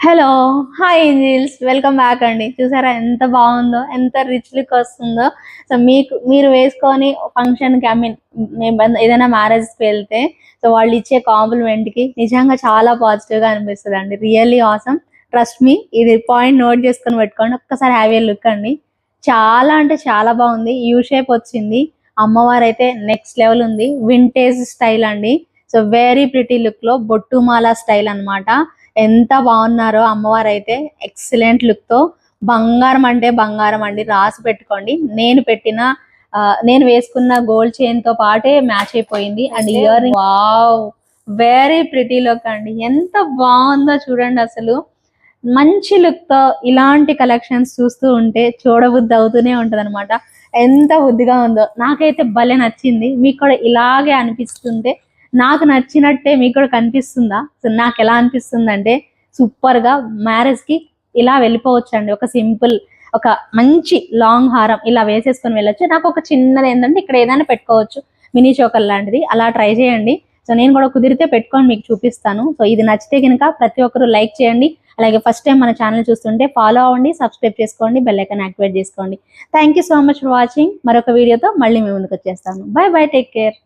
Hello hi angels, welcome back అండి. చూసారా ఎంత బాగుందో, ఎంత రిచ్ లుక్ వస్తుందో. సో మీరు వేసుకొని ఫంక్షన్కి, ఐ మీన్ మేము ఏదైనా మ్యారేజ్కి వెళ్తే సో వాళ్ళు ఇచ్చే కాంప్లిమెంట్కి నిజంగా చాలా పాజిటివ్గా అనిపిస్తుంది అండి. Really awesome, trust me. ఇది పాయింట్ నోట్ చేసుకొని పెట్టుకోండి. ఒక్కసారి హ్యావ్ ఏ లుక్ అండి. చాలా అంటే చాలా బాగుంది. యూ షేప్ వచ్చింది. అమ్మవారు అయితే నెక్స్ట్ లెవెల్ ఉంది. వింటేజ్ స్టైల్ అండి. సో వెరీ ప్రిటీ లుక్ లో బొట్టుమాల స్టైల్ అన్నమాట. ఎంత బాగున్నారో అమ్మవారు అయితే. ఎక్సలెంట్ లుక్ తో బంగారం అంటే బంగారం అండి, రాసి పెట్టుకోండి. నేను వేసుకున్న గోల్డ్ చైన్ తో పాటే మ్యాచ్ అయిపోయింది. And ear ring, wow, very pretty look అండి. ఎంత బాగుందో చూడండి అసలు. మంచి లుక్ తో ఇలాంటి కలెక్షన్స్ చూస్తూ ఉంటే చూడబుద్ధి అవుతూనే ఉంటది అనమాట. ఎంత బుద్ధిగా ఉందో, నాకైతే భలే నచ్చింది. మీకు కూడా ఇలాగే అనిపిస్తుంటే, నాకు నచ్చినట్టే మీకు కూడా కనిపిస్తుందా? సో నాకు ఎలా అనిపిస్తుంది అంటే, సూపర్ గా మ్యారేజ్ కి ఇలా వెళ్ళిపోవచ్చు అండి. ఒక సింపుల్, ఒక మంచి లాంగ్ హారం ఇలా వేసేసుకొని వెళ్ళొచ్చు. నాకు ఒక చిన్నది ఏంటంటే, ఇక్కడ ఏదైనా పెట్టుకోవచ్చు, మినీ చోకర్ లాంటిది. అలా ట్రై చేయండి. సో నేను కూడా కుదిరితే పెట్టుకొని మీకు చూపిస్తాను. సో ఇది నచ్చితే కనుక ప్రతి ఒక్కరు లైక్ చేయండి. అలాగే ఫస్ట్ టైం మన ఛానల్ చూస్తుంటే ఫాలో అవ్వండి, సబ్స్క్రైబ్ చేసుకోండి, బెల్ ఐకాన్ యాక్టివేట్ చేసుకోండి. Thank you so much for watching. మరొక వీడియోతో మళ్ళీ మీ ముందుకు వచ్చేస్తాను. By by, take care.